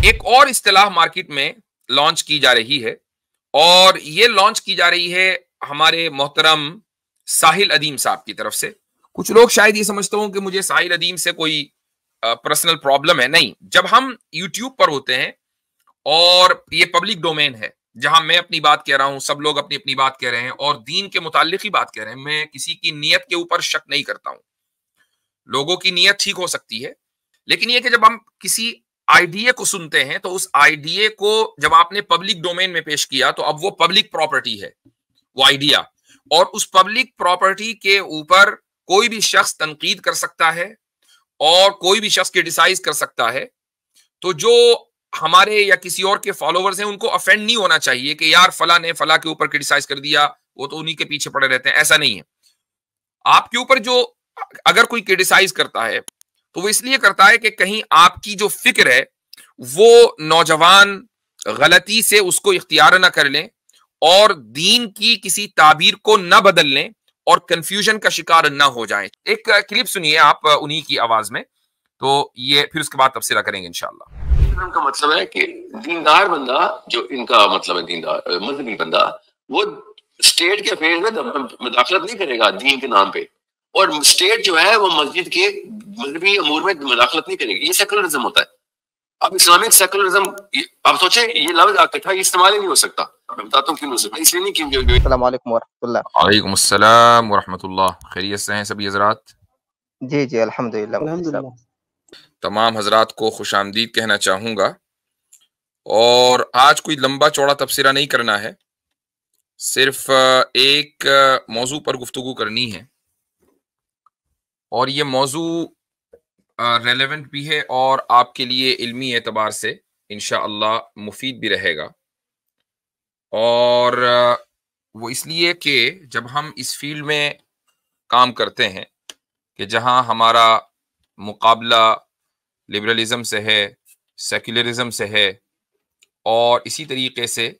ایک اور اصطلاح مارکیٹ میں لانچ کی جا رہی ہے، اور یہ لانچ کی جا رہی ہے ہمارے محترم ساحل ادیم صاحب کی طرف سے۔ کچھ لوگ شاید یہ سمجھتے ہوں کہ مجھے ساحل ادیم سے کوئی پرسنل پرابلم ہے۔ نہیں، جب ہم یوٹیوب پر ہوتے ہیں اور یہ پبلک ڈومین ہے جہاں میں اپنی بات کہہ رہا ہوں، سب لوگ اپنی اپنی بات کہہ رہے ہیں اور دین کے متعلق ہی بات کہہ رہے ہیں، میں کسی کی نیت کے اوپر شک نہیں کرتا ہوں۔ لوگوں کی نیت ٹھیک ہو سکتی ہے، لیکن یہ کہ جب ہم کسی آئیڈیا کو سنتے ہیں تو اس آئیڈیا کو جب آپ نے پبلک ڈومین میں پیش کیا تو اب وہ پبلک پراپرٹی ہے، وہ آئیڈیا، اور اس پبلک پراپرٹی کے اوپر کوئی بھی شخص تنقید کر سکتا ہے اور کوئی بھی شخص کرٹیسائز کر سکتا ہے۔ تو جو ہمارے یا کسی اور کے فالوورز ہیں ان کو افینڈ نہیں ہونا چاہیے کہ یار فلاں نے فلاں کے اوپر کرٹیسائز کر دیا، وہ تو انہی کے پیچھے پڑے رہتے ہیں۔ ایسا نہیں ہے۔ آپ کے اوپر جو اگر کوئی کرٹیسائز کرتا ہے تو وہ اس لیے کرتا ہے کہ کہیں آپ کی جو فکر ہے وہ نوجوان غلطی سے اس کو اختیار نہ کر لیں اور دین کی کسی تعبیر کو نہ بدل لیں اور کنفیوژن کا شکار نہ ہو جائیں۔ ایک کلپ سنیے آپ انہی کی آواز میں، تو یہ پھر اس کے بعد تفسیر کریں گے انشاءاللہ۔ کا مطلب ہے کہ دیندار بندہ، جو ان کا مطلب ہے دیندار مذہبی بندہ، وہ اسٹیٹ کے افیئر میں مداخلت نہیں کرے گا دین کے نام پہ، اور اسٹیٹ جو ہے وہ مسجد کے مذہبی امور میں مداخلت نہیں کرے گی۔ یہ سیکولرزم ہوتا ہے۔ اب اسلامک سیکولرزم، آپ سوچیں یہ لفظ اکٹھا استعمال ہی نہیں ہو سکتا۔ میں بتاتا ہوں کیوں نہیں ہو سکتا، اس لیے نہیں کہ السلام علیکم ورحمۃ اللہ۔ وعلیکم السلام ورحمۃ اللہ۔ خیریت سے ہیں سبھی حضرات؟ جی جی الحمدللہ۔ تمام حضرات کو خوش آمدید کہنا چاہوں گا، اور آج کوئی لمبا چوڑا تبصرہ نہیں کرنا ہے، صرف ایک موضوع پر گفتگو کرنی ہے، اور یہ موضوع ریلیونٹ بھی ہے اور آپ کے لیے علمی اعتبار سے انشاءاللہ مفید بھی رہے گا۔ اور وہ اس لیے کہ جب ہم اس فیلڈ میں کام کرتے ہیں کہ جہاں ہمارا مقابلہ لبرلزم سے ہے، سیکولرزم سے ہے، اور اسی طریقے سے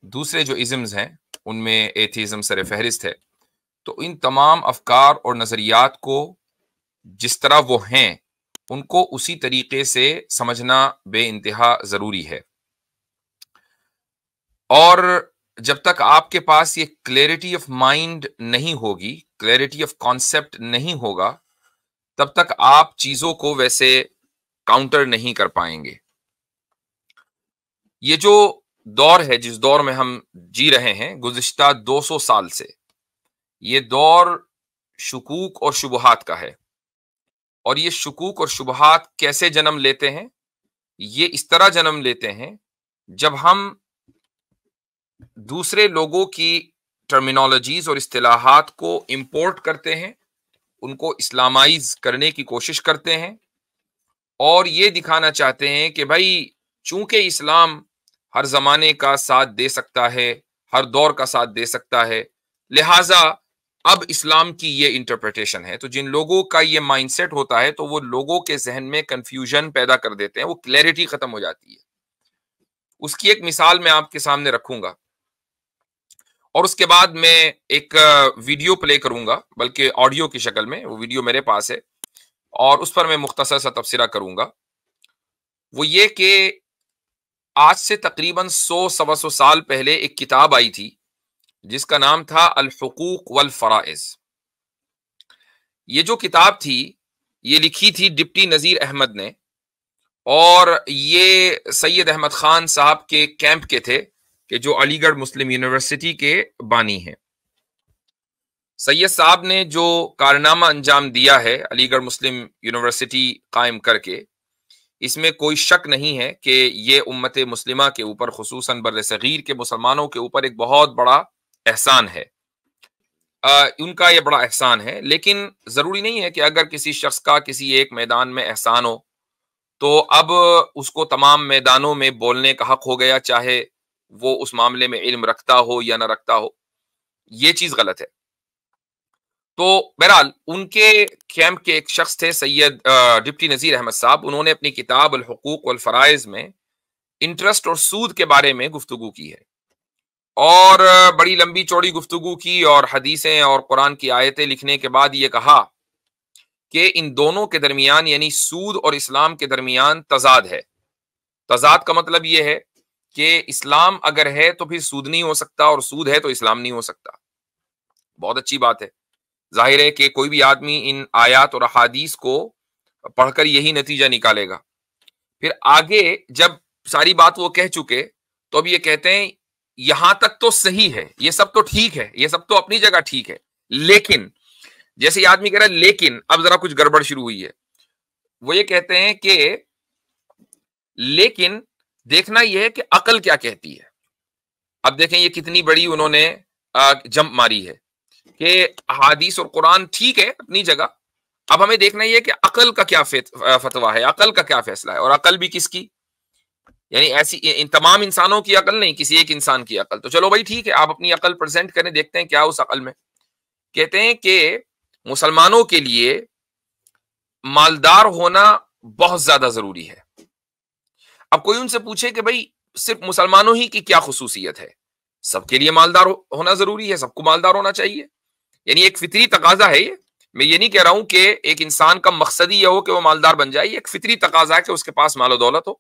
دوسرے جو ازمز ہیں ان میں ایتھیزم سر فہرست ہے، تو ان تمام افکار اور نظریات کو جس طرح وہ ہیں ان کو اسی طریقے سے سمجھنا بے انتہا ضروری ہے۔ اور جب تک آپ کے پاس یہ کلیئرٹی آف مائنڈ نہیں ہوگی، کلیئرٹی آف کانسیپٹ نہیں ہوگا، تب تک آپ چیزوں کو ویسے کاؤنٹر نہیں کر پائیں گے۔ یہ جو دور ہے، جس دور میں ہم جی رہے ہیں گزشتہ 200 سال سے، یہ دور شکوک اور شبہات کا ہے۔ اور یہ شکوک اور شبہات کیسے جنم لیتے ہیں؟ یہ اس طرح جنم لیتے ہیں جب ہم دوسرے لوگوں کی ٹرمینالوجیز اور اصطلاحات کو امپورٹ کرتے ہیں، ان کو اسلامائز کرنے کی کوشش کرتے ہیں، اور یہ دکھانا چاہتے ہیں کہ بھائی چونکہ اسلام ہر زمانے کا ساتھ دے سکتا ہے، ہر دور کا ساتھ دے سکتا ہے، لہٰذا اب اسلام کی یہ انٹرپریٹیشن ہے۔ تو جن لوگوں کا یہ مائنڈ سیٹ ہوتا ہے تو وہ لوگوں کے ذہن میں کنفیوژن پیدا کر دیتے ہیں، وہ کلیئرٹی ختم ہو جاتی ہے۔ اس کی ایک مثال میں آپ کے سامنے رکھوں گا، اور اس کے بعد میں ایک ویڈیو پلے کروں گا، بلکہ آڈیو کی شکل میں، وہ ویڈیو میرے پاس ہے، اور اس پر میں مختصر سا تبصرہ کروں گا۔ وہ یہ کہ آج سے تقریباً 100 سال پہلے ایک کتاب آئی تھی جس کا نام تھا الحقوق والفرائض۔ یہ جو کتاب تھی یہ لکھی تھی ڈپٹی نذیر احمد نے، اور یہ سید احمد خان صاحب کے کیمپ کے تھے کہ جو علی گڑھ مسلم یونیورسٹی کے بانی ہیں۔ سید صاحب نے جو کارنامہ انجام دیا ہے علی گڑھ مسلم یونیورسٹی قائم کر کے، اس میں کوئی شک نہیں ہے کہ یہ امت مسلمہ کے اوپر، خصوصاً بر صغیر کے مسلمانوں کے اوپر ایک بہت بڑا احسان ہے۔ ان کا یہ بڑا احسان ہے، لیکن ضروری نہیں ہے کہ اگر کسی شخص کا کسی ایک میدان میں احسان ہو تو اب اس کو تمام میدانوں میں بولنے کا حق ہو گیا، چاہے وہ اس معاملے میں علم رکھتا ہو یا نہ رکھتا ہو۔ یہ چیز غلط ہے۔ تو بہرحال ان کے کیمپ کے ایک شخص تھے سید ڈپٹی نذیر احمد صاحب، انہوں نے اپنی کتاب الحقوق والفرائض میں انٹرسٹ اور سود کے بارے میں گفتگو کی ہے، اور بڑی لمبی چوڑی گفتگو کی، اور حدیثیں اور قرآن کی آیتیں لکھنے کے بعد یہ کہا کہ ان دونوں کے درمیان، یعنی سود اور اسلام کے درمیان تضاد ہے، تضاد کا مطلب یہ ہے کہ اسلام اگر ہے تو پھر سود نہیں ہو سکتا، اور سود ہے تو اسلام نہیں ہو سکتا. بہت اچھی بات ہے. ظاہر ہے کہ کوئی بھی آدمی ان آیات اور احادیث کو پڑھ کر یہی نتیجہ نکالے گا. پھر آگے جب ساری بات وہ کہہ چکے تو اب یہ کہتے ہیں یہاں تک تو صحیح ہے، یہ سب تو ٹھیک ہے، یہ سب تو اپنی جگہ ٹھیک ہے، لیکن جیسے یہ آدمی کہہ رہا ہے لیکن اب ذرا کچھ گڑبڑ شروع ہوئی ہے. وہ یہ کہتے ہیں کہ لیکن دیکھنا یہ ہے کہ عقل کیا کہتی ہے. اب دیکھیں یہ کتنی بڑی انہوں نے جمپ ماری ہے کہ احادیث اور قرآن ٹھیک ہے اپنی جگہ، اب ہمیں دیکھنا یہ ہے کہ عقل کا کیا فتویٰ ہے، عقل کا کیا فیصلہ ہے. اور عقل بھی کس کی؟ یعنی ایسی تمام انسانوں کی عقل نہیں، کسی ایک انسان کی عقل. تو چلو بھائی ٹھیک ہے، آپ اپنی عقل پریزنٹ کریں، دیکھتے ہیں کیا اس عقل میں. کہتے ہیں کہ مسلمانوں کے لیے مالدار ہونا بہت زیادہ ضروری ہے. اب کوئی ان سے پوچھے کہ بھائی صرف مسلمانوں ہی کی کیا خصوصیت ہے؟ سب کے لیے مالدار ہونا ضروری ہے، سب کو مالدار ہونا چاہیے. یعنی ایک فطری تقاضا ہے. یہ میں یہ نہیں کہہ رہا ہوں کہ ایک انسان کا مقصد ہی یہ ہو کہ وہ مالدار بن جائے، یہ ایک فطری تقاضا ہے کہ اس کے پاس مال و دولت ہو.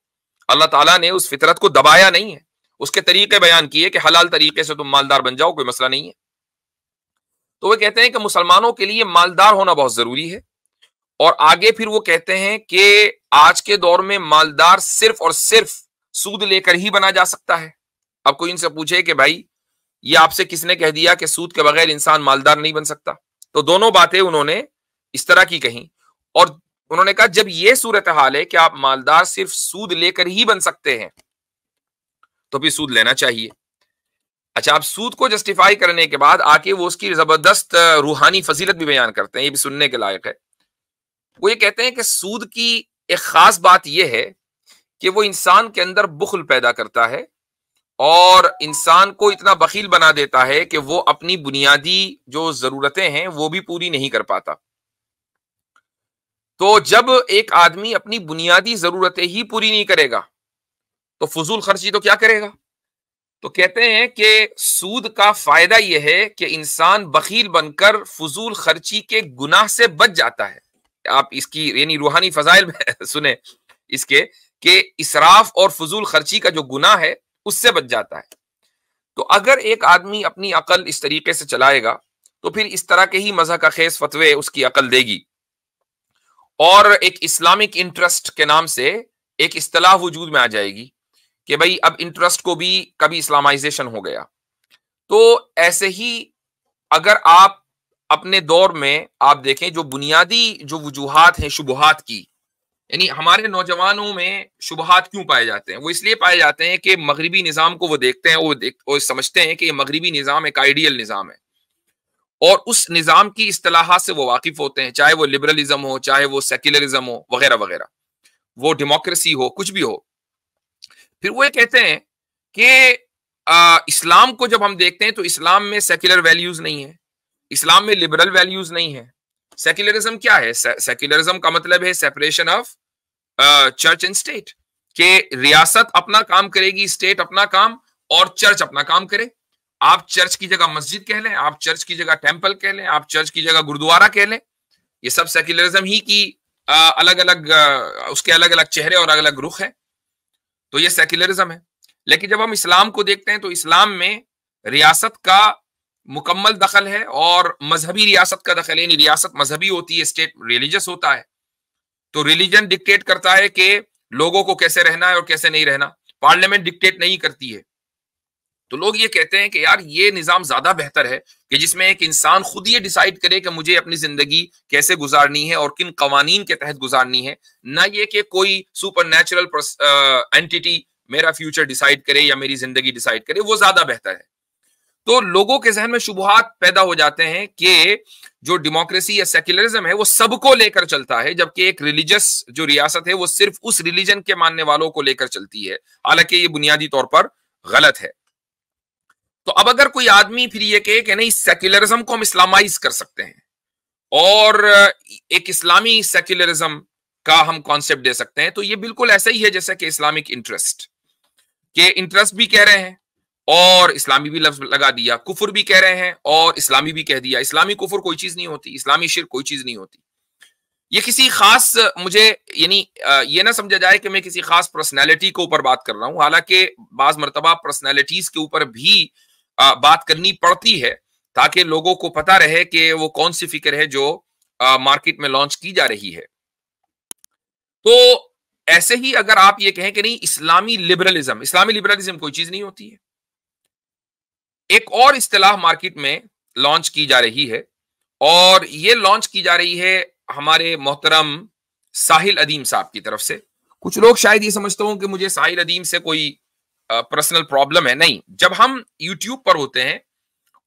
اللہ تعالیٰ نے اس فطرت کو دبایا نہیں ہے، اس کے طریقے بیان کیے کہ حلال طریقے سے تم مالدار بن جاؤ، کوئی مسئلہ نہیں ہے. تو وہ کہتے ہیں کہ مسلمانوں کے لیے مالدار ہونا بہت ضروری ہے. اور آگے پھر وہ کہتے ہیں کہ آج کے دور میں مالدار صرف اور صرف سود لے کر ہی بنا جا سکتا ہے. اب کوئی ان سے پوچھے کہ بھائی یہ آپ سے کس نے کہہ دیا کہ سود کے بغیر انسان مالدار نہیں بن سکتا؟ تو دونوں باتیں انہوں نے اس طرح کی کہیں، اور انہوں نے کہا جب یہ صورتحال ہے کہ آپ مالدار صرف سود لے کر ہی بن سکتے ہیں تو پھر سود لینا چاہیے. اچھا، آپ سود کو جسٹیفائی کرنے کے بعد آ کے وہ اس کی زبردست روحانی فضیلت بھی بیان کرتے ہیں، یہ بھی سننے کے لائق ہے. وہ یہ کہتے ہیں کہ سود کی ایک خاص بات یہ ہے کہ وہ انسان کے اندر بخل پیدا کرتا ہے اور انسان کو اتنا بخیل بنا دیتا ہے کہ وہ اپنی بنیادی جو ضرورتیں ہیں وہ بھی پوری نہیں کر پاتا. تو جب ایک آدمی اپنی بنیادی ضرورتیں ہی پوری نہیں کرے گا تو فضول خرچی تو کیا کرے گا؟ تو کہتے ہیں کہ سود کا فائدہ یہ ہے کہ انسان بخیل بن کر فضول خرچی کے گناہ سے بچ جاتا ہے. آپ اس کی یعنی روحانی فضائل میں سنیں اس کے کہ اسراف اور فضول خرچی کا جو گناہ ہے اس سے بچ جاتا ہے. تو اگر ایک آدمی اپنی عقل اس طریقے سے چلائے گا تو پھر اس طرح کے ہی مزہ کا خیز فتوے اس کی عقل دے گی. اور ایک اسلامک انٹرسٹ کے نام سے ایک اصطلاح وجود میں آ جائے گی کہ بھائی اب انٹرسٹ کو بھی کبھی اسلامائزیشن ہو گیا. تو ایسے ہی اگر آپ اپنے دور میں آپ دیکھیں جو بنیادی جو وجوہات ہیں شبہات کی، یعنی ہمارے نوجوانوں میں شبہات کیوں پائے جاتے ہیں؟ وہ اس لیے پائے جاتے ہیں کہ مغربی نظام کو وہ دیکھتے ہیں، وہ سمجھتے ہیں کہ یہ مغربی نظام ایک آئیڈیل نظام ہے اور اس نظام کی اصطلاحات سے وہ واقف ہوتے ہیں، چاہے وہ لبرلزم ہو، چاہے وہ سیکولرزم ہو، وغیرہ وغیرہ، وہ ڈیموکریسی ہو، کچھ بھی ہو. پھر وہ یہ کہتے ہیں کہ اسلام کو جب ہم دیکھتے ہیں تو اسلام میں سیکولر ویلیوز نہیں ہے، اسلام میں لبرل ویلیوز نہیں ہے. سیکولرزم کیا ہے؟ سیکولرزم کا مطلب ہے separation of church and state, کہ ریاست اپنا کام کرے گی، اسٹیٹ اپنا کام اور چرچ اپنا کام کرے. آپ چرچ کی جگہ مسجد کہہ لیں، آپ چرچ کی جگہ ٹیمپل کہہ لیں، آپ چرچ کی جگہ گردوارہ کہہ لیں، یہ سب سیکولرزم ہی کی الگ الگ اس کے الگ الگ چہرے اور الگ الگ رخ ہیں. تو یہ سیکولرزم ہے. لیکن جب ہم اسلام کو دیکھتے ہیں تو اسلام میں ریاست کا مکمل دخل ہے اور مذہبی ریاست کا دخل ہے. یعنی ریاست مذہبی ہوتی ہے، اسٹیٹ ریلیجس ہوتا ہے. تو ریلیجن ڈکٹیٹ کرتا ہے کہ لوگوں کو کیسے رہنا ہے اور کیسے نہیں رہنا، پارلیمنٹ ڈکٹیٹ نہیں کرتی ہے. تو لوگ یہ کہتے ہیں کہ یار یہ نظام زیادہ بہتر ہے کہ جس میں ایک انسان خود یہ ڈیسائیڈ کرے کہ مجھے اپنی زندگی کیسے گزارنی ہے اور کن قوانین کے تحت گزارنی ہے، نہ یہ کہ کوئی سپر نیچرل اینٹیٹی میرا فیوچر ڈیسائیڈ کرے یا میری زندگی ڈیسائیڈ کرے، وہ زیادہ بہتر ہے. تو لوگوں کے ذہن میں شبہات پیدا ہو جاتے ہیں کہ جو ڈیموکریسی یا سیکولرزم ہے وہ سب کو لے کر چلتا ہے، جبکہ ایک ریلیجس جو ریاست ہے وہ صرف اس ریلیجن کے ماننے والوں کو لے کر چلتی ہے، حالانکہ یہ بنیادی طور پر غلط ہے. تو اب اگر کوئی آدمی پھر یہ کہے کہ نہیں سیکولرزم کو ہم اسلامائز کر سکتے ہیں اور ایک اسلامی سیکولرزم کا ہم کانسیپٹ دے سکتے ہیں، تو یہ بالکل ایسا ہی ہے جیسا کہ اسلامک انٹرسٹ، کہ انٹرسٹ بھی کہہ رہے ہیں اور اسلامی بھی لفظ لگا دیا، کفر بھی کہہ رہے ہیں اور اسلامی بھی کہہ دیا. اسلامی کفر کوئی چیز نہیں ہوتی، اسلامی شرک کوئی چیز نہیں ہوتی. یہ کسی خاص مجھے یعنی یہ نہ سمجھا جائے کہ میں کسی خاص پرسنالٹی کے اوپر بات کر رہا ہوں، حالانکہ بعض مرتبہ پرسنالٹیز کے اوپر بھی بات کرنی پڑتی ہے تاکہ لوگوں کو پتہ رہے کہ وہ کون سی فکر ہے جو مارکیٹ میں لانچ کی جا رہی ہے۔ تو ایسے ہی اگر آپ یہ کہیں کہ نہیں اسلامی لبرلزم کوئی چیز نہیں ہوتی ہے، ایک اور اصطلاح مارکیٹ میں لانچ کی جا رہی ہے، اور یہ لانچ کی جا رہی ہے ہمارے محترم ساحل ادیم صاحب کی طرف سے۔ کچھ لوگ شاید یہ سمجھتے ہوں کہ مجھے ساحل ادیم سے کوئی پرسنل پرابلم ہے، نہیں۔ جب ہم یوٹیوب پر ہوتے ہیں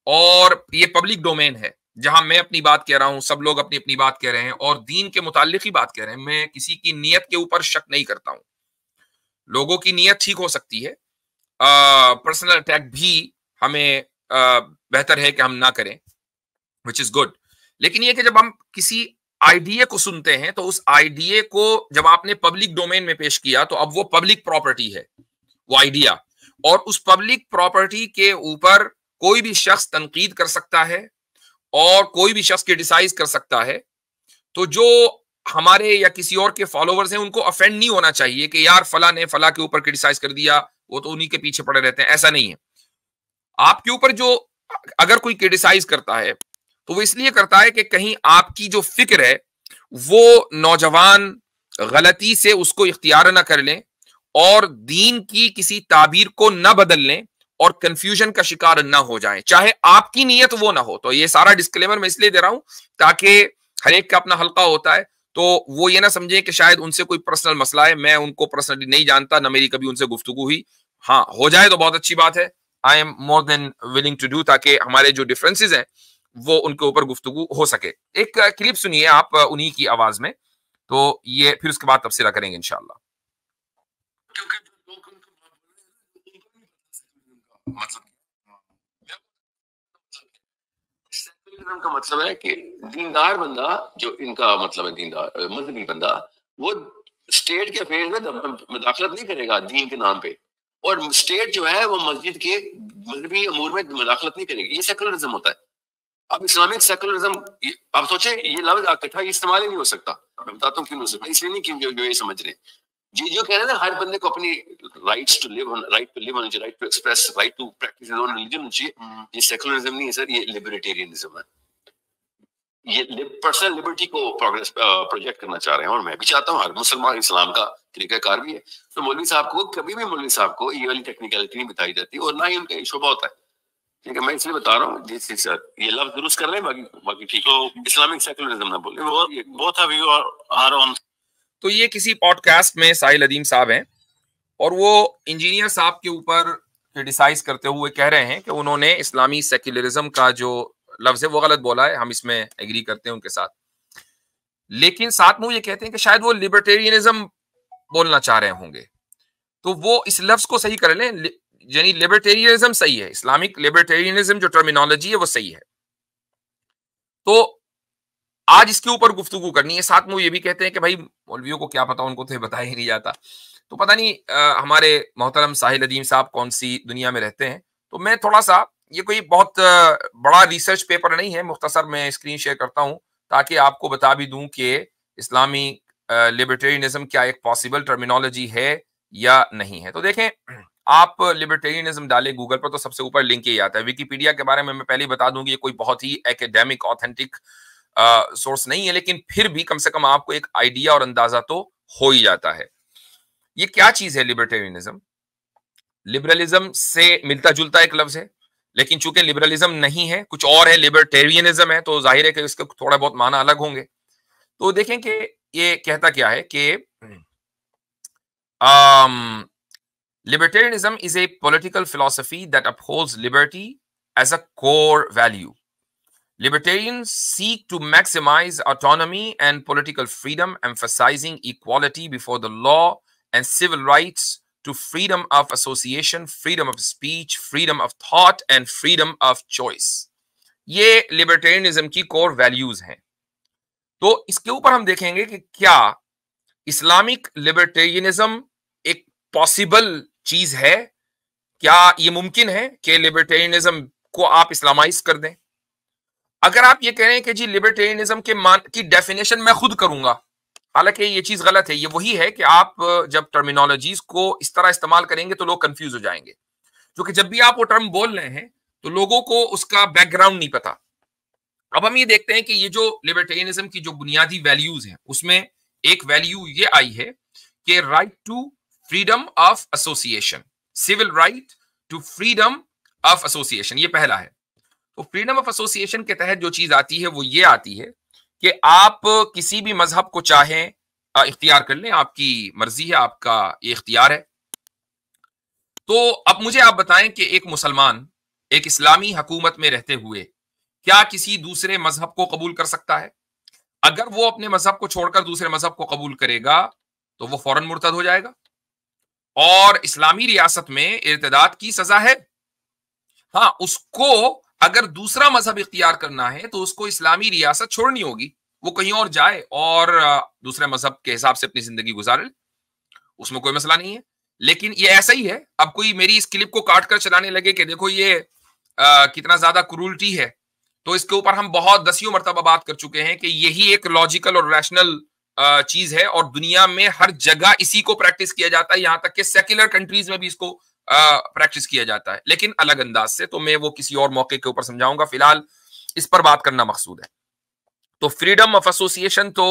اور یہ پبلک ڈومین ہے جہاں میں اپنی بات کہہ رہا ہوں، سب لوگ اپنی اپنی بات کہہ رہے ہیں اور دین کے متعلق ہی بات کہہ رہے ہیں، میں کسی کی نیت کے اوپر شک نہیں کرتا ہوں۔ لوگوں کی نیت ٹھیک ہو سکتی ہے، پرسنل اٹیک بھی ہمیں بہتر ہے کہ ہم نہ کریں، which is good۔ لیکن یہ کہ جب ہم کسی آئیڈیا کو سنتے ہیں تو اس آئیڈیا کو جب آپ نے پبلک ڈومین میں پیش کیا تو اب وہ پبلک پراپرٹی ہے وہ آئیڈیا، اور اس پبلک پراپرٹی کے اوپر کوئی بھی شخص تنقید کر سکتا ہے اور کوئی بھی شخص کرٹیسائز کر سکتا ہے۔ تو جو ہمارے یا کسی اور کے فالوورز ہیں ان کو افینڈ نہیں ہونا چاہیے کہ یار فلاں نے فلاں کے اوپر کرٹیسائز کر دیا، وہ تو انہی کے پیچھے پڑے رہتے ہیں، ایسا نہیں ہے۔ آپ کے اوپر جو اگر کوئی کرٹیسائز کرتا ہے تو وہ اس لیے کرتا ہے کہ کہیں آپ کی جو فکر ہے وہ نوجوان غلطی سے اس کو اختیار نہ کر لیں اور دین کی کسی تعبیر کو نہ بدل لیں اور کنفیوژن کا شکار نہ ہو جائیں، چاہے آپ کی نیت وہ نہ ہو۔ تو یہ سارا ڈسکلیمر میں اس لیے دے رہا ہوں تاکہ ہر ایک کا اپنا حلقہ ہوتا ہے، تو وہ یہ نہ سمجھیں کہ شاید ان سے کوئی پرسنل مسئلہ ہے۔ میں ان کو پرسنلی نہیں جانتا، نہ میری کبھی ان سے گفتگو ہوئی، ہاں ہو جائے تو بہت اچھی بات ہے۔ I am more than willing to do، تاکہ ہمارے جو ڈفرینسز ہیں وہ ان کے اوپر گفتگو ہو سکے۔ ایک کلپ سنیے آپ انہی کی آواز میں، تو یہ پھر اس کے بعد تفصیلہ کریں گے انشاءاللہ۔ سیکولرزم کا مطلب ہے کہ دیندار بندہ جو ان کا مطلب ہے دیندار مذہبی بندہ، وہ اسٹیٹ کے افیئر میں مداخلت نہیں کرے گا دین کے نام پہ، اور اسٹیٹ جو ہے وہ مسجد کے مذہبی امور میں مداخلت نہیں کرے گی۔ یہ سیکولرزم ہوتا ہے۔ اب اسلامک سیکولرزم، آپ سوچیں یہ لفظ اکٹھا استعمال ہی نہیں ہو سکتا۔ میں بتاتا ہوں کیوں نہیں ہو سکتا، اس لیے نہیں کہ جو یہ سمجھ رہے ہیں جی، جو کہہ رہے ہیں نا ہر بندے کو اپنی rights to live, right to live ہونا چاہیے، right to express, right to practise his own religion ہونا چاہیے۔ یہ سیکولرزم نہیں ہے سر، یہ لبرٹیرینزم ہے۔ یہ پرسنل لبرٹی کو پروجیکٹ کرنا چاہ رہے ہیں، اور میں بھی چاہتا ہوں، ہر مسلمان اسلام کا طریقہ کار بھی ہے۔ تو مولوی صاحب کو کبھی بھی مولوی صاحب کو یہ والی ٹیکنیکلٹی نہیں بتائی جاتی، اور نہ ہی ان کا یہ شعبہ ہوتا ہے۔ ٹھیک ہے، میں اس لیے بتا رہا ہوں جی سر، یہ لفظ درست کر رہے ہیں، باقی ٹھیک۔ تو اسلامک سیکولرزم نہ بولیں، بہت آف یو آر آن۔ تو یہ کسی پوڈ کاسٹ میں ساحل ادیم صاحب ہیں، اور وہ انجینئر صاحب کے اوپر کرٹیسائز کرتے ہوئے کہہ رہے ہیں کہ انہوں نے اسلامی سیکولرزم کا جو لفظ ہے وہ غلط بولا ہے۔ ہم اس میں ایگری کرتے ہیں ان کے ساتھ، لیکن ساتھ میں یہ کہتے ہیں کہ شاید وہ لبرٹیرینزم بولنا چاہ رہے ہوں گے، تو وہ اس لفظ کو صحیح کر لیں، یعنی لبرٹیرینزم صحیح ہے، اسلامک لبرٹیرینزم جو ٹرمینالوجی ہے وہ صحیح ہے۔ تو آج اس کے اوپر گفتگو کرنی ہے۔ ساتھ میں وہ یہ بھی کہتے ہیں کہ بھائی مولویوں کو کیا پتا، ان کو تو بتایا ہی نہیں جاتا۔ تو پتہ نہیں ہمارے محترم ساحل ادیم صاحب کون سی دنیا میں رہتے ہیں۔ تو میں تھوڑا سا، یہ کوئی بہت بڑا ریسرچ پیپر نہیں ہے، مختصر میں اسکرین شیئر کرتا ہوں تاکہ آپ کو بتا بھی دوں کہ اسلامی لبرٹیرینزم کیا ایک پاسبل ٹرمینالوجی ہے یا نہیں ہے۔ تو دیکھیں، آپ لبرٹیرینزم ڈالیں گوگل پر تو سب سے اوپر لنک ہی آتا ہے۔ ویکیپیڈیا کے بارے میں پہلے ہی بتا دوں کہ یہ کوئی بہت ہی ایکیڈیمک آتھینٹک سورس نہیں ہے، لیکن پھر بھی کم سے کم آپ کو ایک آئیڈیا اور اندازہ تو ہو ہی جاتا ہے۔ یہ کیا چیز ہے لبرٹیرینزم؟ لبرلزم سے ملتا جلتا ایک لفظ ہے، لیکن چونکہ لبرلزم نہیں ہے، کچھ اور ہے، لبرٹیرینزم ہے، تو ظاہر ہے کہ اس کے تھوڑا بہت معنی الگ ہوں گے۔ تو دیکھیں کہ یہ کہتا کیا ہے کہ libertarianism is a political philosophy that upholds liberty as a core value. Libertarians seek to maximize autonomy and political freedom, emphasizing equality before the law and civil rights to freedom of association, freedom of speech, freedom of thought, and freedom of choice. یہ libertarianism کی core values ہیں۔ تو اس کے اوپر ہم دیکھیں گے کہ کیا اسلامک لبرٹیرینزم ایک پاسبل چیز ہے، کیا یہ ممکن ہے کہ لبرٹیرینزم کو آپ اسلامائز کر دیں؟ اگر آپ یہ کہہ رہے ہیں کہ جی لبرٹیرینزم کی ڈیفینیشن میں خود کروں گا، حالانکہ یہ چیز غلط ہے. یہ وہی ہے کہ آپ جب ٹرمینالوجیز کو اس طرح استعمال کریں گے تو لوگ کنفیوز ہو جائیں گے، کیونکہ جب بھی آپ وہ ٹرم بول رہے ہیں تو لوگوں کو اس کا بیک گراؤنڈ نہیں پتا. اب ہم یہ دیکھتے ہیں کہ یہ جو لبرٹیرینزم کی جو بنیادی ویلیوز ہیں اس میں ایک ویلیو یہ آئی ہے کہ right to freedom of association, civil right to freedom of association, یہ پہلا ہے. تو فریڈم آف ایسوسیشن کے تحت جو چیز آتی ہے وہ یہ آتی ہے کہ آپ کسی بھی مذہب کو چاہیں اختیار کر لیں، آپ کی مرضی ہے، آپ کا یہ اختیار ہے. تو اب مجھے آپ بتائیں کہ ایک مسلمان ایک اسلامی حکومت میں رہتے ہوئے کیا کسی دوسرے مذہب کو قبول کر سکتا ہے؟ اگر وہ اپنے مذہب کو چھوڑ کر دوسرے مذہب کو قبول کرے گا تو وہ فوراً مرتد ہو جائے گا، اور اسلامی ریاست میں ارتداد کی سزا ہے. ہاں، اس کو اگر دوسرا مذہب اختیار کرنا ہے تو اس کو اسلامی ریاست چھوڑنی ہوگی، وہ کہیں اور جائے اور دوسرے مذہب کے حساب سے اپنی زندگی گزارے، اس میں کوئی مسئلہ نہیں ہے. لیکن یہ ایسا ہی ہے، اب کوئی میری اس کلپ کو کاٹ کر چلانے لگے کہ دیکھو یہ کتنا زیادہ کرولٹی ہے، تو اس کے اوپر ہم بہت دسیوں مرتبہ بات کر چکے ہیں کہ یہی ایک لاجیکل اور ریشنل چیز ہے، اور دنیا میں ہر جگہ اسی کو پریکٹس کیا جاتا ہے، یہاں تک کہ سیکولر کنٹریز میں بھی اس کو پریکٹس کیا جاتا ہے، لیکن الگ انداز سے. تو میں وہ کسی اور موقع کے اوپر سمجھاؤں گا، فی الحال اس پر بات کرنا مقصود ہے. تو فریڈم آف ایسوسیشن تو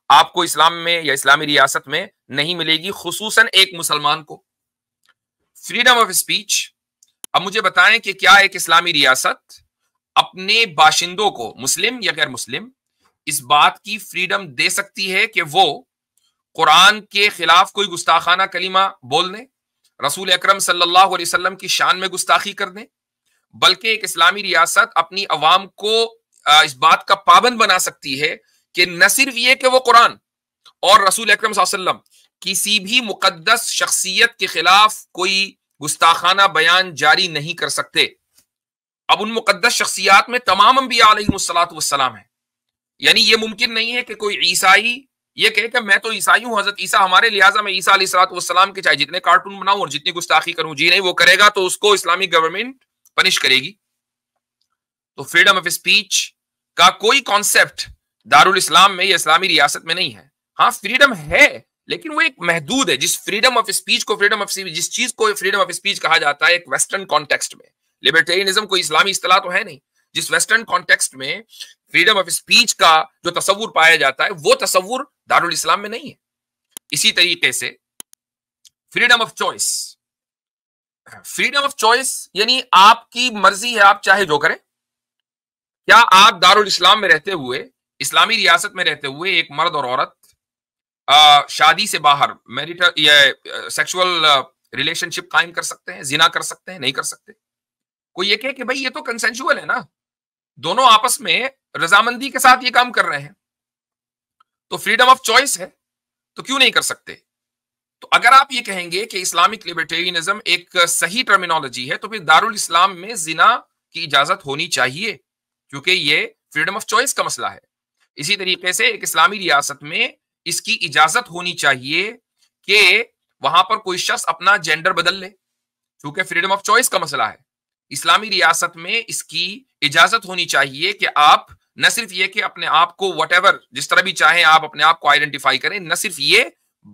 آپ کو اسلام میں یا اسلامی ریاست میں نہیں ملے گی، خصوصاً ایک مسلمان کو. فریڈم آف اسپیچ، اب مجھے بتائیں کہ کیا ایک اسلامی ریاست اپنے باشندوں کو، مسلم یا غیر مسلم، اس بات کی فریڈم دے سکتی ہے کہ وہ قرآن کے خلاف کوئی گستاخانہ کلمہ بول دیں، رسول اکرم صلی اللہ علیہ وسلم کی شان میں گستاخی کر دیں؟ بلکہ ایک اسلامی ریاست اپنی عوام کو اس بات کا پابند بنا سکتی ہے کہ نہ صرف یہ کہ وہ قرآن اور رسول اکرم صلی اللہ علیہ وسلم کسی بھی مقدس شخصیت کے خلاف کوئی گستاخانہ بیان جاری نہیں کر سکتے. اب ان مقدس شخصیات میں تمام انبیاء علیہ الصلوۃ والسلام ہیں، یعنی یہ ممکن نہیں ہے کہ کوئی عیسائی یہ کہے کہ میں تو عیسائی ہوں، حضرت عیسیٰ ہمارے، لہٰذا میں عیسیٰ علیہ الصلوۃ والسلام کے چاہے جتنے کارٹون بناؤں اور جتنی گستاخی کروں، جی نہیں، وہ کرے گا تو اس کو اسلامی گورنمنٹ پنش کرے گی. تو فریڈم آف اسپیچ کا کوئی کانسیپٹ دارالاسلام میں یا اسلامی ریاست میں نہیں ہے. ہاں فریڈم ہے، لیکن وہ ایک محدود ہے. جس فریڈم آف اسپیچ کو جس چیز کو فریڈم آف اسپیچ کہا جاتا ہے ایک ویسٹرن کانٹیکسٹ میں، لبرٹیرینزم کوئی اسلامی اصطلاح تو ہے نہیں، جس ویسٹرن کانٹیکسٹ میں فریڈم آف اسپیچ کا جو تصور پایا جاتا ہے وہ تصور دارالاسلام میں نہیں ہے. اسی طریقے سے freedom of choice, freedom of choice یعنی آپ کی مرضی ہے، آپ چاہے جو کریں. کیا آپ دارالاسلام میں رہتے ہوئے، اسلامی ریاست میں رہتے ہوئے، ایک مرد اور عورت شادی سے باہر میریٹل یا سیکشول ریلیشن شپ قائم کر سکتے ہیں، زنا کر سکتے ہیں؟ نہیں کر سکتے. کوئی یہ کہے کہ بھائی یہ تو کنسینشول ہے نا، دونوں آپس میں رضامندی کے ساتھ یہ کام کر رہے ہیں، تو فریڈم آف چوائس ہے، تو کیوں نہیں کر سکتے؟ تو اگر آپ یہ کہیں گے کہ اسلامک لبرٹیرینزم ایک صحیح ٹرمینالوجی ہے تو پھر دارالاسلام میں زنا کی اجازت ہونی چاہیے، کیونکہ یہ فریڈم آف چوائس کا مسئلہ ہے. اسی طریقے سے ایک اسلامی ریاست میں اس کی اجازت ہونی چاہیے کہ وہاں پر کوئی شخص اپنا جینڈر بدل لے، کیونکہ فریڈم آف چوائس کا مسئلہ ہے. اسلامی ریاست میں اس کی اجازت ہونی چاہیے کہ آپ نہ صرف یہ کہ اپنے آپ کو وٹ ایور جس طرح بھی چاہیں آپ اپنے آپ کو آئیڈینٹیفائی کریں، نہ صرف یہ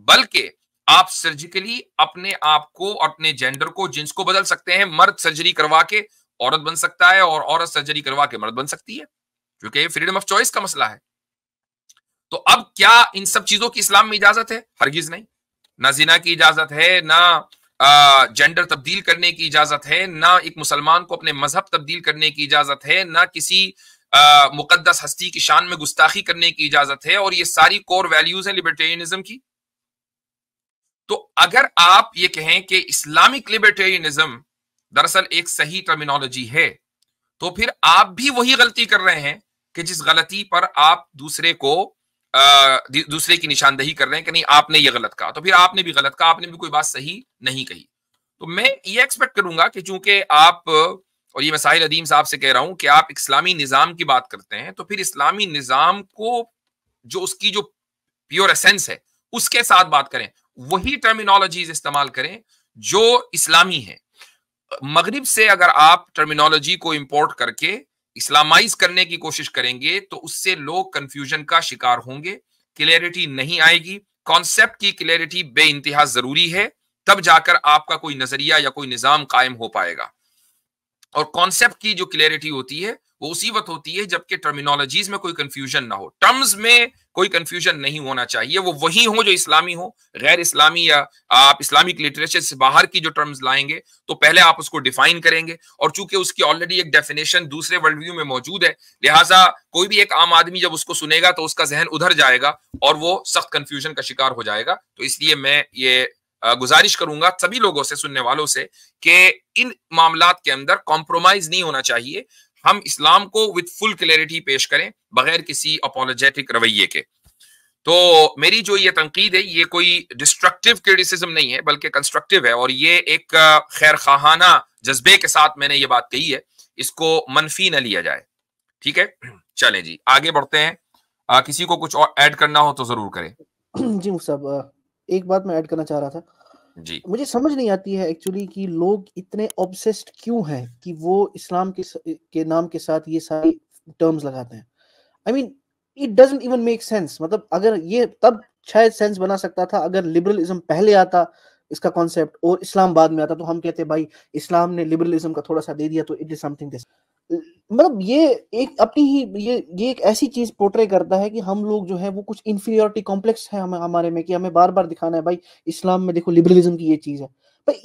بلکہ آپ سرجیکلی اپنے آپ کو، اپنے جینڈر کو، جنس کو بدل سکتے ہیں. مرد سرجری کروا کے عورت بن سکتا ہے اور عورت سرجری کروا کے مرد بن سکتی ہے، کیونکہ یہ فریڈم آف چوائس کا مسئلہ ہے. تو اب کیا ان سب چیزوں کی اسلام میں اجازت ہے؟ ہرگز نہیں. نہ زنا کی اجازت ہے، نہ جینڈر تبدیل کرنے کی اجازت ہے، نہ ایک مسلمان کو اپنے مذہب تبدیل کرنے کی اجازت ہے، نہ کسی مقدس ہستی کی شان میں گستاخی کرنے کی اجازت ہے. اور یہ ساری کور ویلیوز ہیں لبرٹیرینزم کی. تو اگر آپ یہ کہیں کہ اسلامک لبرٹیرینزم دراصل ایک صحیح ٹرمینالوجی ہے، تو پھر آپ بھی وہی غلطی کر رہے ہیں کہ جس غلطی پر آپ دوسرے کی نشاندہی کر رہے ہیں کہ نہیں آپ نے یہ غلط کہا، تو پھر آپ نے بھی غلط کہا، آپ نے بھی کوئی بات صحیح نہیں کہی. تو میں یہ ایکسپیکٹ کروں گا کہ چونکہ آپ، اور یہ میں ساحل ادیم صاحب سے کہہ رہا ہوں کہ آپ اسلامی نظام کی بات کرتے ہیں، تو پھر اسلامی نظام کو جو اس کی جو پیور ایسنس ہے اس کے ساتھ بات کریں، وہی ٹرمینالوجیز استعمال کریں جو اسلامی ہیں. مغرب سے اگر آپ ٹرمینالوجی کو امپورٹ کر کے اسلامائز کرنے کی کوشش کریں گے تو اس سے لوگ کنفیوژن کا شکار ہوں گے، کلیئرٹی نہیں آئے گی. کانسیپٹ کی کلیئرٹی بے انتہا ضروری ہے، تب جا کر آپ کا کوئی نظریہ یا کوئی نظام قائم ہو پائے گا. اور کانسیپٹ کی جو کلیئرٹی ہوتی ہے وہ اسی وقت ہوتی ہے جبکہ ٹرمینالوجیز میں کوئی کنفیوژن نہ ہو. ٹرمز میں کوئی کنفیوژن نہیں ہونا چاہیے، وہ وہی ہوں جو اسلامی ہوں. غیر اسلامی یا آپ اسلامک لٹریچر سے باہر کی جو ٹرمز لائیں گے تو پہلے آپ اس کو ڈیفائن کریں گے، اور چونکہ اس کی آلریڈی ایک ڈیفینیشن دوسرے ورلڈ ویو میں موجود ہے، لہٰذا کوئی بھی ایک عام آدمی جب اس کو سنے گا تو اس کا ذہن ادھر جائے گا اور وہ سخت کنفیوژن کا شکار ہو جائے گا. تو اس لیے میں یہ گزارش کروں گا سبھی لوگوں سے، سننے والوں سے، کہ ان معاملات کے اندر کمپرومائز نہیں ہونا چاہیے. ہم اسلام کو وتھ فل کلیئرٹی پیش کریں بغیر کسی اپولوجیٹک رویے کے. تو میری جو یہ تنقید ہے یہ کوئی ڈسٹرکٹیو کرٹیسزم نہیں ہے بلکہ کنسٹرکٹیو ہے، اور یہ ایک خیر خواہانہ جذبے کے ساتھ میں نے یہ بات کہی ہے، اس کو منفی نہ لیا جائے. ٹھیک ہے، چلیں جی آگے بڑھتے ہیں. کسی کو کچھ اور ایڈ کرنا ہو تو ضرور کریں. جی مفتی صاحب، ایک بات میں ایڈ کرنا چاہ رہا تھا. جی مجھے سمجھ نہیں آتی ہے ایکچولی کہ لوگ اتنے obsessed کیوں ہیں کہ وہ اسلام کے نام کے ساتھ یہ ساری ٹرمز لگاتے ہیں. I mean it doesn't even make sense. مطلب اگر یہ تب شاید سینس بنا سکتا تھا اگر لبرلزم پہلے آتا اس کا کانسیپٹ اور اسلام بعد میں آتا، تو ہم کہتے بھائی اسلام نے لبرلزم کا تھوڑا سا دے دیا تو it is some thing this. مطلب یہ ایک اپنی ہی یہ ایک ایسی چیز پورٹرے کرتا ہے کہ ہم لوگ جو ہے وہ کچھ انفیریورٹی کمپلیکس ہے ہمارے میں، کہ ہمیں بار بار دکھانا ہے بھائی اسلام میں دیکھو لبرلزم کی یہ چیز ہے. بھائی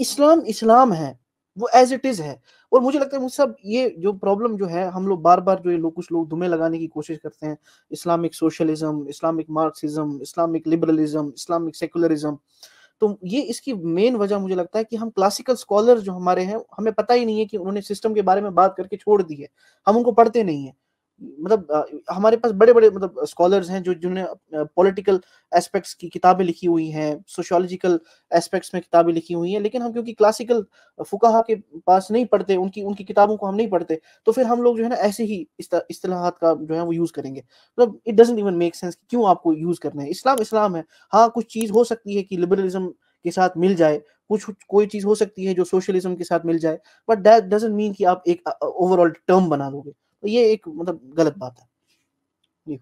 اسلام ہے وہ ایز اٹ از ہے. اور مجھے لگتا ہے مجھ سب یہ جو پرابلم جو ہے ہم لوگ بار بار جو لوگ کچھ لوگ دھمے لگانے کی کوشش کرتے ہیں، Islamic socialism, Islamic Marxism, Islamic liberalism, Islamic secularism, تو یہ اس کی مین وجہ مجھے لگتا ہے کہ ہم کلاسیکل اسکالر جو ہمارے ہیں ہمیں پتہ ہی نہیں ہے کہ انہوں نے سسٹم کے بارے میں بات کر کے چھوڑ دی ہے، ہم ان کو پڑھتے نہیں ہیں. مطلب ہمارے پاس بڑے بڑے مطلب اسکالرز ہیں جنہوں نے پولیٹیکل ایسپیکٹس کی کتابیں لکھی ہوئی ہیں، سوشیولوجیکل ایسپیکٹس میں کتابیں لکھی ہوئی ہیں، لیکن ہم کیونکہ کلاسیکل فقہا کے پاس نہیں پڑھتے، ان کی کتابوں کو ہم نہیں پڑھتے، تو پھر ہم لوگ جو ہے نا ایسے ہی اصطلاحات کا جو ہے وہ یوز کریں گے. مطلب it doesn't even make sense کہ کیوں آپ کو یوز کرنا ہے. اسلام ہے. ہاں کچھ چیز ہو سکتی ہے کہ لبرلزم کے ساتھ مل جائے، کوئی چیز ہو سکتی ہے جو سوشلزم کے ساتھ مل جائے، بٹ دیٹ ڈزنٹ مین کہ آپ ایک اوور آل ٹرم بنا لو گے. تو یہ ایک مطلب غلط بات ہے.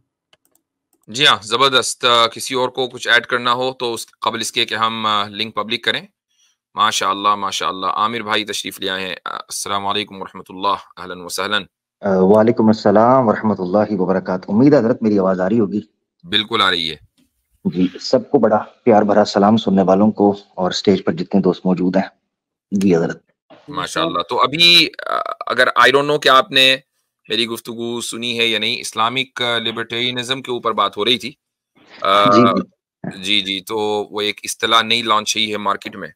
جی ہاں، زبردست. کسی اور کو کچھ ایڈ کرنا ہو تو اس قبل اس کے کہ ہم لنک پبلک کریں. ماشاء اللہ ماشاء اللہ. عامر بھائی تشریف لے آئے ہیں. السلام علیکم ورحمۃ اللہ. اہلا وسہلا. وعلیکم السلام ورحمۃ اللہ وبرکاتہ. امید ہے حضرت میری آواز آ رہی ہوگی. بالکل آ رہی ہے. جی سب کو بڑا پیار بھرا سلام، سننے والوں کو اور اسٹیج پر جتنے دوست موجود ہیں. جی حضرت ماشاء اللہ. تو ابھی اگر آئی ڈونٹ نو کہ آپ نے میری گفتگو سنی ہے یا نہیں، اسلامک لبرٹیرینزم کے اوپر بات ہو رہی تھی. جی تو وہ ایک اصطلاح نئی لانچ ہوئی ہے مارکیٹ میں،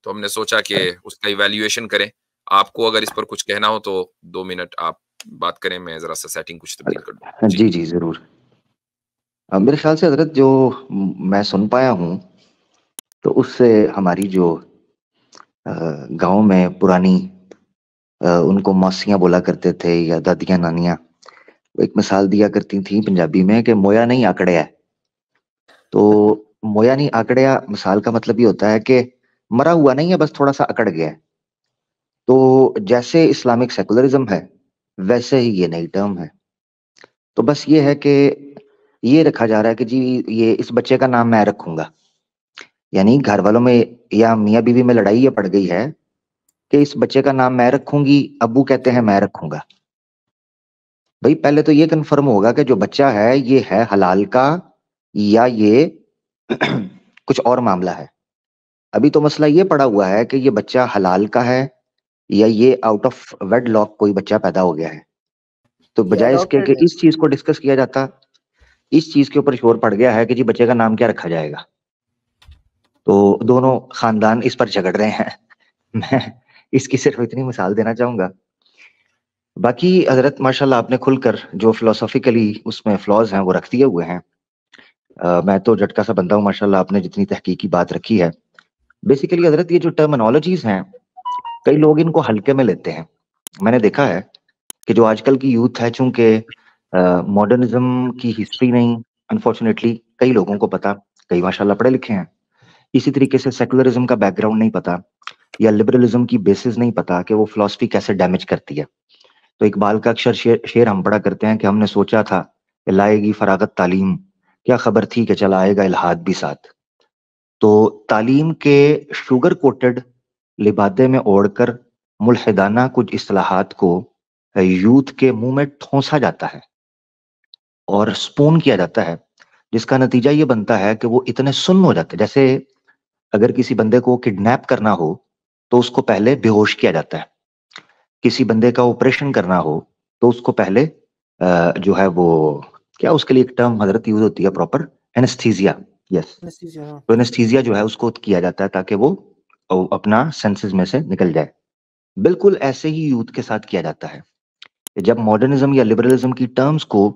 تو ہم نے سوچا کہ اس کا ایویلیویشن کریں. آپ کو اگر اس پر کچھ کہنا ہو تو 2 منٹ آپ بات کریں، میں ذرا سا سیٹنگ کچھ تبدیل کر دوں. جی ضرور. میرے خیال سے حضرت جو میں سن پایا ہوں تو اس سے ہماری جو گاؤں میں پرانی ان کو موسیاں بولا کرتے تھے یا دادیاں نانیاں، ایک مثال دیا کرتی تھیں پنجابی میں کہ مویا نہیں آکڑیا. تو مویا نہیں آکڑیا مثال کا مطلب یہ ہوتا ہے کہ مرا ہوا نہیں ہے، بس تھوڑا سا اکڑ گیا ہے. تو جیسے اسلامک سیکولرزم ہے ویسے ہی یہ نئی ٹرم ہے. تو بس یہ ہے کہ یہ رکھا جا رہا ہے کہ جی یہ اس بچے کا نام میں رکھوں گا، یعنی گھر والوں میں یا میاں بیوی میں لڑائی یہ پڑ گئی ہے کہ اس بچے کا نام میں رکھوں گی، ابو کہتے ہیں میں رکھوں گا. بھئی پہلے تو یہ کنفرم ہوگا کہ جو بچہ ہے یہ ہے حلال کا یا یہ کچھ اور معاملہ ہے. ابھی تو مسئلہ یہ پڑا ہوا ہے کہ یہ بچہ حلال کا ہے یا یہ آؤٹ آف ویڈ لاک کوئی بچہ پیدا ہو گیا ہے. تو بجائے اس کے کہ اس چیز کو ڈسکس کیا جاتا، اس چیز کے اوپر شور پڑ گیا ہے کہ جی بچے کا نام کیا رکھا جائے گا. تو دونوں خاندان اس پر جھگڑ رہے ہیں. میں اس کی صرف اتنی مثال دینا چاہوں گا. باقی حضرت ماشاءاللہ آپ نے کھل کر جو فلسفیکلی اس میں فلاز ہیں وہ رکھ دیے ہوئے ہیں. میں تو جھٹکا سا بندہ ہوں ماشاءاللہ آپ نے جتنی تحقیقی بات رکھی ہے. بیسیکلی حضرت یہ جو ٹرمنالوجیز ہیں کئی لوگ ان کو ہلکے میں لیتے ہیں. میں نے دیکھا ہے کہ جو آج کل کی یوتھ ہے، چونکہ ماڈرنزم کی ہسٹری نہیں انفارچونیٹلی کئی لوگوں کو پتا، کئی ماشاءاللہ پڑھے لکھے ہیں، اسی طریقے سے سیکولرزم کا بیک گراؤنڈ نہیں پتا یا لبرلزم کی بیسز نہیں پتا کہ وہ فلسفی کیسے ڈیمیج کرتی ہے. تو اقبال کا اکثر شعر ہم پڑھا کرتے ہیں کہ ہم نے سوچا تھا کہ لائے گی فراغت تعلیم، کیا خبر تھی کہ چلا آئے گا الہاد بھی ساتھ۔ تو تعلیم کے شوگر کوٹڈ لبادے میں اوڑھ کر ملحدانہ کچھ اصطلاحات کو یوتھ کے منہ میں ٹھونسا جاتا ہے اور سپون کیا جاتا ہے، جس کا نتیجہ یہ بنتا ہے کہ وہ اتنے سن ہو جاتے ہیں۔ جیسے اگر کسی بندے کو کڈنیپ کرنا ہو تو اس کو پہلے بے ہوش کیا جاتا ہے، کسی بندے کا آپریشن کرنا ہو تو اس کو پہلے جو ہے وہ کیا اس کے لیے ایک ٹرم حضرت یوز ہوتی ہے پراپر، اینستھیزیا، یس، تو اینستھیزیا جو ہے اس کو کیا جاتا ہے تاکہ وہ اپنا سینسز میں سے نکل جائے۔ بالکل ایسے ہی یوتھ کے ساتھ کیا جاتا ہے کہ جب ماڈرنزم یا لبرلزم کی ٹرمز کو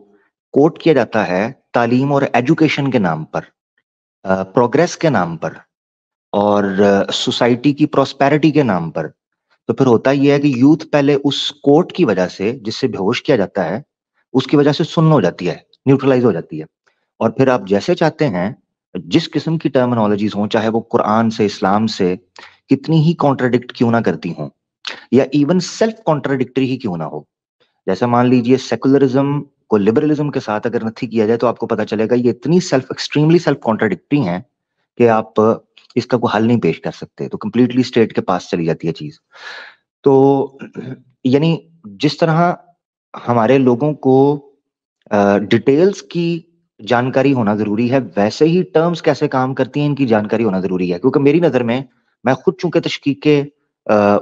کوٹ کیا جاتا ہے تعلیم اور ایجوکیشن کے نام پر، پروگریس کے نام پر اور سوسائٹی کی پراسپیرٹی کے نام پر، تو پھر ہوتا یہ ہے کہ یوتھ پہلے اس کوٹ کی وجہ سے جس سے بے ہوش کیا جاتا ہے اس کی وجہ سے سن ہو جاتی ہے، نیوٹرلائز ہو جاتی ہے، اور پھر آپ جیسے چاہتے ہیں جس قسم کی ٹرمنالوجیز ہوں، چاہے وہ قرآن سے اسلام سے کتنی ہی کانٹراڈکٹ کیوں نہ کرتی ہوں یا ایون سیلف کانٹراڈکٹری ہی کیوں نہ ہو، جیسے مان لیجئے سیکولرزم کو لبرلزم کے ساتھ اگر نتھی کیا جائے تو آپ کو پتا چلے گا یہ اتنی ایکسٹریملی سیلف کانٹراڈکٹری ہیں کہ آپ اس کا کوئی حل نہیں پیش کر سکتے، تو کمپلیٹلی اسٹیٹ کے پاس چلی جاتی ہے چیز۔ تو یعنی جس طرح ہمارے لوگوں کو ڈیٹیلز کی جانکاری ہونا ضروری ہے، ویسے ہی ٹرمز کیسے کام کرتی ہیں ان کی جانکاری ہونا ضروری ہے، کیونکہ میری نظر میں خود چونکہ تشکیک کے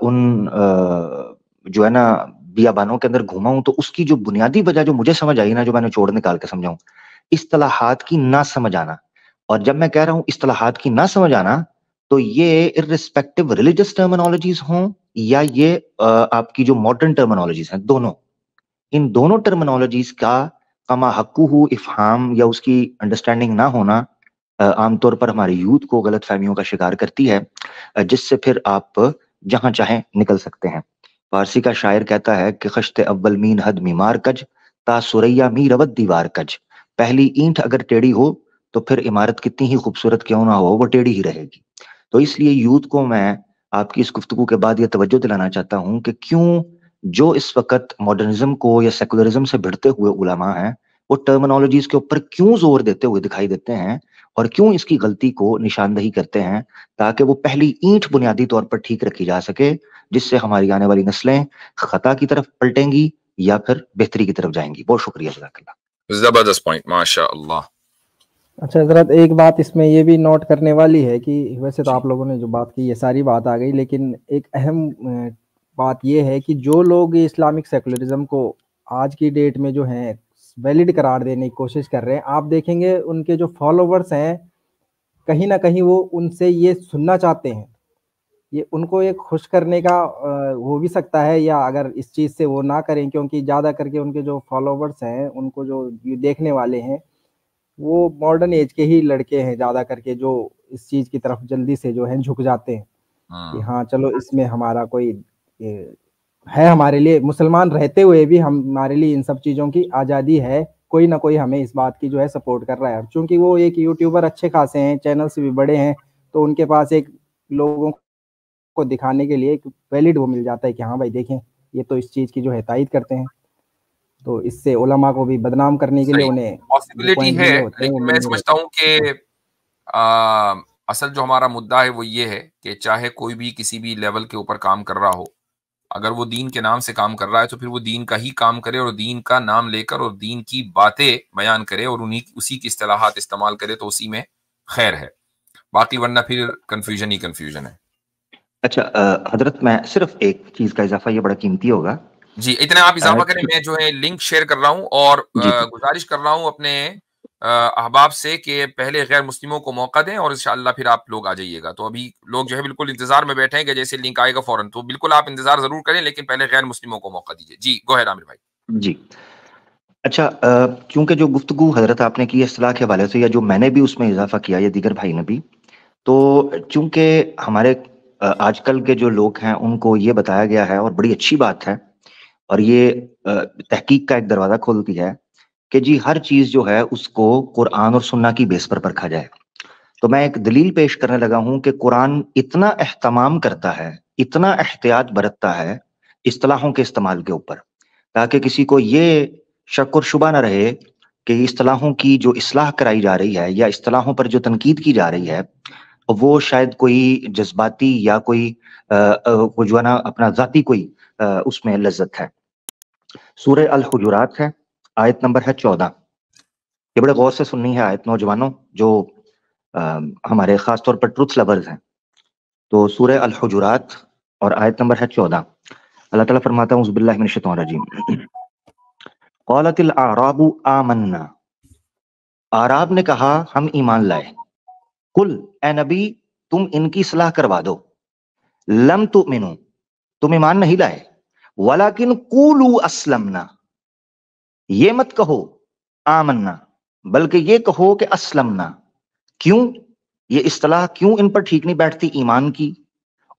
ان جو ہے نا بیابانوں کے اندر گھوما ہوں، تو اس کی جو بنیادی وجہ جو مجھے سمجھ آئی نا، جو میں نے چوڑ نکال کے سمجھاؤں، اصطلاحات کی نہ سمجھ آنا۔ اور جب میں کہہ رہا ہوں اصطلاحات کی نہ سمجھ آنا تو یہ ارریسپیکٹو ریلیجس ٹرمنالوجیز ہوں یا یہ آپ کی جو ماڈرن ٹرمنالوجیز ہیں، دونوں، ان دونوں ٹرمنالوجیز کا کما حقہ افہام یا اس کی انڈرسٹینڈنگ نہ ہونا عام طور پر ہمارے یوتھ کو غلط فہمیوں کا شکار کرتی ہے، جس سے پھر آپ جہاں چاہیں نکل سکتے ہیں۔ فارسی کا شاعر کہتا ہے کہ خشت اول مین حد میمار کج، تا سریا می روت دیوار کج، پہلی اینٹ اگر ٹیڑھی ہو تو پھر عمارت کتنی ہی خوبصورت کیوں نہ ہو وہ ٹیڑھی ہی رہے گی۔ تو اس لیے یوتھ کو میں آپ کی اس گفتگو کے بعد یہ توجہ دلانا چاہتا ہوں کہ کیوں جو اس وقت ماڈرنزم کو یا سیکولرزم سے بھڑتے ہوئے علماء ہیں وہ ٹرمنالوجیز کے اوپر کیوں زور دیتے ہوئے دکھائی دیتے ہیں اور کیوں اس کی غلطی کو نشاندہی کرتے ہیں، تاکہ وہ پہلی اینٹ بنیادی طور پر ٹھیک رکھی جا سکے، جس سے ہماری آنے والی نسلیں خطا کی طرف پلٹیں گی یا پھر بہتری کی طرف جائیں گی۔ بہت شکریہ، جزاک اللہ۔ زبردست پوائنٹ، ماشاء اللہ۔ اچھا حضرت، ایک بات اس میں یہ بھی نوٹ کرنے والی ہے کہ ویسے تو آپ لوگوں نے جو بات کی یہ ساری بات آ گئی، لیکن ایک اہم بات یہ ہے کہ جو لوگ اسلامک سیکولرزم کو آج کی ڈیٹ میں جو ہیں ویلڈ قرار دینے کی کوشش کر رہے ہیں، آپ دیکھیں گے ان کے جو فالوورز ہیں کہیں نہ کہیں وہ ان سے یہ سننا چاہتے ہیں، یہ ان کو ایک خوش کرنے کا ہو بھی سکتا ہے، یا اگر اس چیز سے وہ نہ کریں، کیونکہ زیادہ کر کے ان کے جو فالوورز ہیں، ان کو جو دیکھنے والے ہیں وہ ماڈرن ایج کے ہی لڑکے ہیں زیادہ کر کے، جو اس چیز کی طرف جلدی سے جو ہیں جھک جاتے ہیں کہ ہاں چلو اس میں ہمارا کوئی ہے، ہمارے لیے مسلمان رہتے ہوئے بھی ہمارے لیے ان سب چیزوں کی آزادی ہے، کوئی نہ کوئی ہمیں اس بات کی جو ہے سپورٹ کر رہا ہے۔ چونکہ وہ ایک یوٹیوبر اچھے خاصے ہیں، چینل سے بھی بڑے ہیں، تو ان کے پاس ایک لوگوں کو دکھانے کے لیے ایک ویلڈ وہ مل جاتا ہے کہ ہاں بھائی دیکھیں یہ تو اس چیز کی جو ہے تائید کرتے ہیں، تو اس سے علماء کو بھی بدنام کرنے کے لیے انہیں پاسبلٹی ہے، لیکن میں سمجھتا ہوں کہ اصل جو ہمارا مدعا ہے وہ یہ ہے کہ چاہے کوئی بھی کسی بھی لیول کے اوپر کام کر رہا ہو، اگر وہ دین کے نام سے کام کر رہا ہے تو پھر وہ دین کا ہی کام کرے اور دین کا نام لے کر اور دین کی باتیں بیان کرے اور اسی کی اصطلاحات استعمال کرے تو اسی میں خیر ہے، باقی ورنہ پھر کنفیوژن ہی کنفیوژن ہے۔ اچھا حضرت، میں صرف ایک چیز کا اضافہ، یہ بڑا قیمتی ہوگا جی، اتنا آپ اضافہ کریں، میں جو ہے لنک شیئر کر رہا ہوں اور گزارش کر رہا ہوں اپنے احباب سے کہ پہلے غیر مسلموں کو موقع دیں اور انشاءاللہ پھر آپ لوگ آ جائیے گا۔ تو ابھی لوگ جو ہے بالکل انتظار میں بیٹھے ہیں کہ جیسے لنک آئے گا فوراً، تو بالکل آپ انتظار ضرور کریں، لیکن پہلے غیر مسلموں کو موقع دیجیے۔ جی گو اہیڈ عامر بھائی۔ جی اچھا، کیونکہ جو گفتگو حضرت آپ نے کی اصطلاح کے حوالے سے، یا جو میں نے بھی اس میں اضافہ کیا یا دیگر بھائی نے بھی، تو چونکہ ہمارے آج کل کے جو لوگ ہیں ان کو یہ بتایا گیا ہے، اور بڑی اچھی بات ہے، اور یہ تحقیق کا ایک دروازہ کھولتی ہے کہ جی ہر چیز جو ہے اس کو قرآن اور سنہ کی بیس پر پرکھا جائے۔ تو میں ایک دلیل پیش کرنے لگا ہوں کہ قرآن اتنا اہتمام کرتا ہے، اتنا احتیاط برتتا ہے اصطلاحوں کے استعمال کے اوپر، تاکہ کسی کو یہ شک اور شبہ نہ رہے کہ اصطلاحوں کی جو اصلاح کرائی جا رہی ہے یا اصطلاحوں پر جو تنقید کی جا رہی ہے وہ شاید کوئی جذباتی یا کوئی جو ہے نا اپنا ذاتی کوئی اس میں لذت ہے۔ سورہ الحجرات ہے، آیت نمبر ہے 14۔ یہ بڑے غور سے سننی ہے آیت نوجوانوں جو ہمارے خاص طور پر ٹروتھ لورز ہیں۔ تو سورہ الحجرات اور آیت نمبر ہے 14، اللہ تعالیٰ فرماتا ہے اعوذ باللہ من الشیطان الرجیم، قالت الاعراب آمنا، اعراب نے کہا ہم ایمان لائے، قل اے نبی تم ان کی اصلاح کروا دو، لم تؤمنو تم ایمان نہیں لائے، ولیکن قولوا اسلمنا یہ مت کہو آمنا بلکہ یہ کہو کہ اسلمنا۔ کیوں یہ اصطلاح کیوں ان پر ٹھیک نہیں بیٹھتی ایمان کی،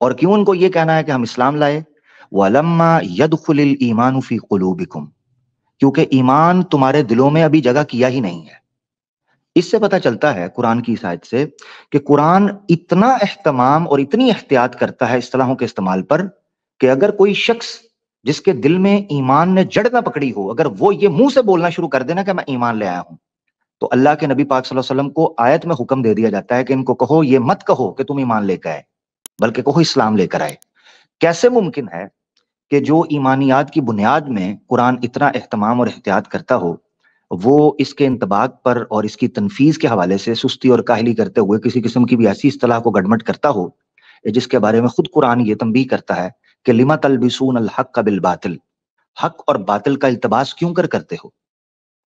اور کیوں ان کو یہ کہنا ہے کہ ہم اسلام لائے؟ وَلَمَّا يَدْخُلِ الْإِيمَانُ فِي قُلُوبِكُمْ، کیونکہ ایمان تمہارے دلوں میں ابھی جگہ کیا ہی نہیں ہے۔ اس سے پتہ چلتا ہے قرآن کی اس آیت سے کہ قرآن اتنا اہتمام اور اتنی احتیاط کرتا ہے اصطلاحوں کے استعمال پر کہ اگر کوئی شخص جس کے دل میں ایمان نے جڑ نہ پکڑی ہو، اگر وہ یہ منہ سے بولنا شروع کر دینا کہ میں ایمان لے آیا ہوں، تو اللہ کے نبی پاک صلی اللہ علیہ وسلم کو آیت میں حکم دے دیا جاتا ہے کہ ان کو کہو یہ مت کہو کہ تم ایمان لے کر آئے، بلکہ کہو اسلام لے کر آئے۔ کیسے ممکن ہے کہ جو ایمانیات کی بنیاد میں قرآن اتنا اہتمام اور احتیاط کرتا ہو، وہ اس کے انطباق پر اور اس کی تنفیذ کے حوالے سے سستی اور کاہلی کرتے ہوئے کسی قسم کی بھی ایسی اصطلاح کو گڑمٹ کرتا ہو جس کے بارے میں خود قرآن یہ تنبیہ کرتا ہے کہ لما تلبسون الحق بالباطل، حق اور باطل کا التباس کیوں کرتے ہو،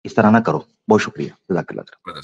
اس طرح نہ کرو۔ بہت شکریہ، جزاک اللہ خیر۔